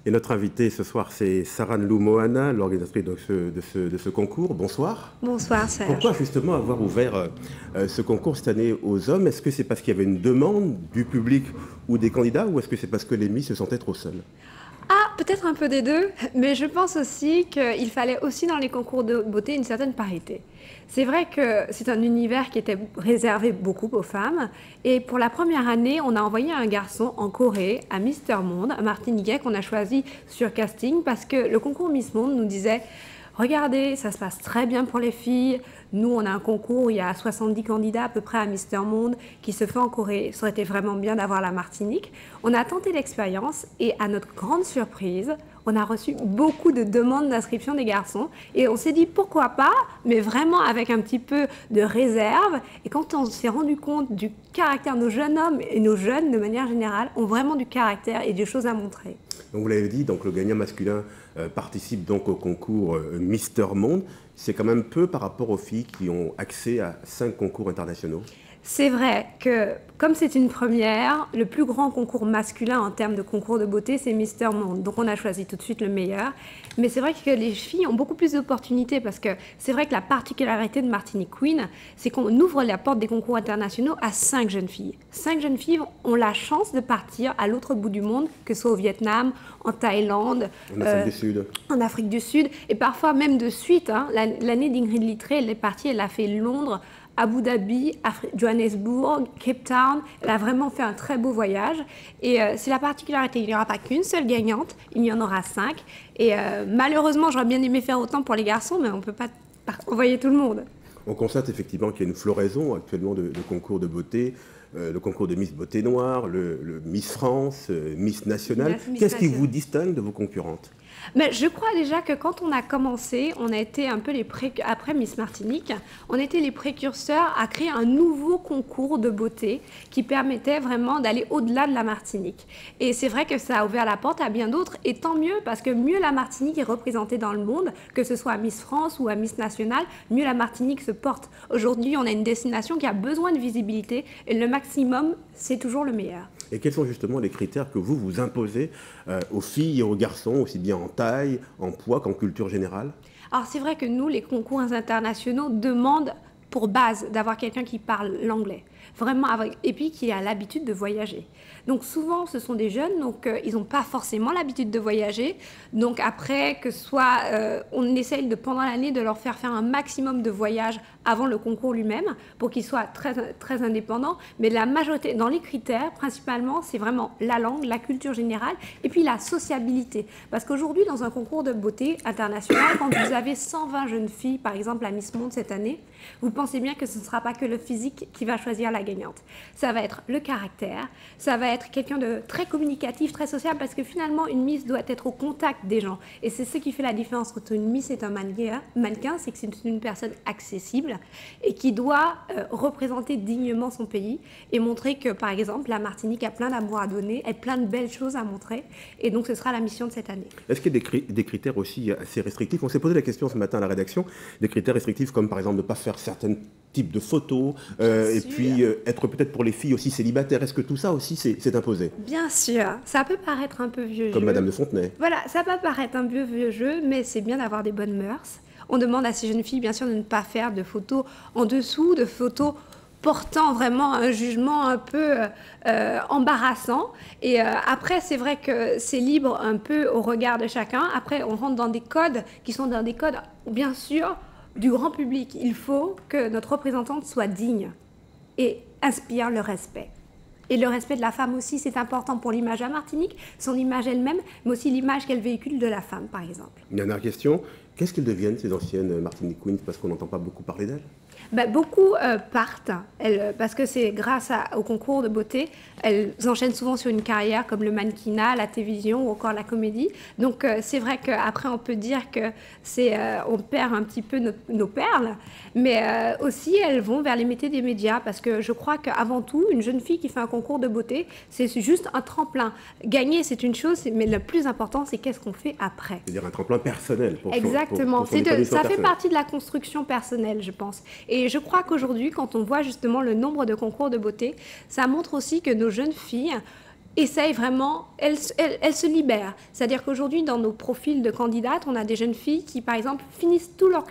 Et notre invitée ce soir, c'est Saranlou Mohana, l'organisatrice de ce concours. Bonsoir. Bonsoir Serge. Pourquoi justement avoir ouvert ce concours cette année aux hommes? Est-ce que c'est parce qu'il y avait une demande du public ou des candidats, ou est-ce que c'est parce que les Miss se sentaient trop seules? Ah, peut-être un peu des deux, mais je pense aussi qu'il fallait aussi dans les concours de beauté une certaine parité. C'est vrai que c'est un univers qui était réservé beaucoup aux femmes. Et pour la première année, on a envoyé un garçon en Corée à Mister Monde, un Martiniquais qu'on a choisi sur casting parce que le concours Miss Monde nous disait: regardez, ça se passe très bien pour les filles. Nous, on a un concours où il y a 70 candidats à peu près à Mister Monde qui se fait en Corée. Ça aurait été vraiment bien d'avoir la Martinique. On a tenté l'expérience et à notre grande surprise, on a reçu beaucoup de demandes d'inscription des garçons. Et on s'est dit pourquoi pas, mais vraiment avec un petit peu de réserve. Et quand on s'est rendu compte du caractère, nos jeunes hommes et nos jeunes de manière générale ont vraiment du caractère et des choses à montrer. Donc vous l'avez dit, donc le gagnant masculin participe donc au concours Mister Monde. C'est quand même peu par rapport aux filles qui ont accès à 5 concours internationaux. C'est vrai que, comme c'est une première, le plus grand concours masculin en termes de concours de beauté, c'est Mister Monde. Donc on a choisi tout de suite le meilleur. Mais c'est vrai que les filles ont beaucoup plus d'opportunités parce que c'est vrai que la particularité de Martinique Queen, c'est qu'on ouvre la porte des concours internationaux à 5 jeunes filles. 5 jeunes filles ont la chance de partir à l'autre bout du monde, que ce soit au Vietnam, en Thaïlande, en Afrique du Sud, et parfois même de suite. Hein. L'année d'Ingrid Littré, elle est partie, elle a fait Londres, Abu Dhabi, Johannesburg, Cape Town. Elle a vraiment fait un très beau voyage. Et c'est la particularité, il n'y aura pas qu'une seule gagnante, il y en aura 5. Et malheureusement, j'aurais bien aimé faire autant pour les garçons, mais on ne peut pas envoyer tout le monde. On constate effectivement qu'il y a une floraison actuellement de concours de beauté. Le concours de Miss Beauté Noire, le Miss France, Miss Nationale. Qu'est-ce qui vous distingue de vos concurrentes? Mais je crois déjà que quand on a commencé, on a été un peu après Miss Martinique, on était les précurseurs à créer un nouveau concours de beauté qui permettait vraiment d'aller au-delà de la Martinique. Et c'est vrai que ça a ouvert la porte à bien d'autres, et tant mieux, parce que mieux la Martinique est représentée dans le monde, que ce soit à Miss France ou à Miss Nationale, mieux la Martinique se porte. Aujourd'hui, on a une destination qui a besoin de visibilité, et le maximum, c'est toujours le meilleur. Et quels sont justement les critères que vous imposez aux filles et aux garçons, aussi bien en taille, en poids qu'en culture générale? Alors c'est vrai que nous, les concours internationaux demandent pour base d'avoir quelqu'un qui parle l'anglais, vraiment et puis qui a l'habitude de voyager. Donc souvent, ce sont des jeunes, donc ils n'ont pas forcément l'habitude de voyager. Donc après, que soit on essaye pendant l'année de leur faire un maximum de voyages avant le concours lui-même pour qu'ils soient très, très indépendants. Mais la majorité, dans les critères, principalement, c'est vraiment la langue, la culture générale et puis la sociabilité. Parce qu'aujourd'hui, dans un concours de beauté international, quand vous avez 120 jeunes filles, par exemple à Miss Monde cette année, vous pensez bien que ce ne sera pas que le physique qui va choisir la gagnante. Ça va être le caractère, ça va être quelqu'un de très communicatif, très sociable, parce que finalement, une Miss doit être au contact des gens. Et c'est ce qui fait la différence entre une Miss et un mannequin, c'est que c'est une personne accessible et qui doit représenter dignement son pays et montrer que, par exemple, la Martinique a plein d'amour à donner, a plein de belles choses à montrer. Et donc, ce sera la mission de cette année. Est-ce qu'il y a des critères aussi assez restrictifs? On s'est posé la question ce matin à la rédaction, des critères restrictifs comme, par exemple, de ne pas faire certains types de photos, et puis être peut-être pour les filles aussi célibataires. Est-ce que tout ça aussi c'est imposé? Bien sûr, ça peut paraître un peu vieux jeu. Comme Madame de Fontenay. Voilà, ça peut paraître un peu vieux jeu, mais c'est bien d'avoir des bonnes mœurs. On demande à ces jeunes filles, bien sûr, de ne pas faire de photos en dessous, de photos portant vraiment un jugement un peu embarrassant. Et après, c'est vrai que c'est libre un peu au regard de chacun. Après, on rentre dans des codes qui sont dans des codes, bien sûr, du grand public. Il faut que notre représentante soit digne et inspire le respect. Et le respect de la femme aussi, c'est important pour l'image à Martinique, son image elle-même, mais aussi l'image qu'elle véhicule de la femme, par exemple. Une dernière question, qu'est-ce qu'elles deviennent, ces anciennes Martinique Queens, parce qu'on n'entend pas beaucoup parler d'elles? Beaucoup partent, parce que c'est grâce au concours de beauté, elles enchaînent souvent sur une carrière comme le mannequinat, la télévision ou encore la comédie. Donc c'est vrai qu'après on peut dire que on perd un petit peu nos perles, mais aussi elles vont vers les métiers des médias, parce que je crois qu'avant tout, une jeune fille qui fait un concours de beauté, c'est juste un tremplin. Gagner, c'est une chose, mais le plus important, c'est qu'est-ce qu'on fait après. C'est-à-dire un tremplin personnel. Exactement, pour ça fait partie de la construction personnelle, je pense. Et je crois qu'aujourd'hui, quand on voit justement le nombre de concours de beauté, ça montre aussi que nos jeunes filles essaye vraiment, elle se libère. C'est-à-dire qu'aujourd'hui, dans nos profils de candidates, on a des jeunes filles qui, par exemple, finissent tout leur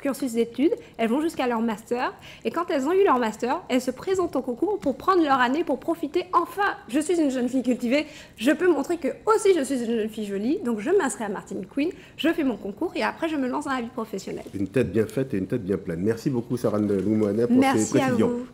cursus d'études, elles vont jusqu'à leur master, et quand elles ont eu leur master, elles se présentent au concours pour prendre leur année, pour profiter. Enfin, je suis une jeune fille cultivée, je peux montrer que aussi je suis une jeune fille jolie, donc je m'inscris à Martinique Queen, je fais mon concours, et après je me lance dans la vie professionnelle. Une tête bien faite et une tête bien pleine. Merci beaucoup, Sarah Loumoana, pour ces précisions. Merci à vous.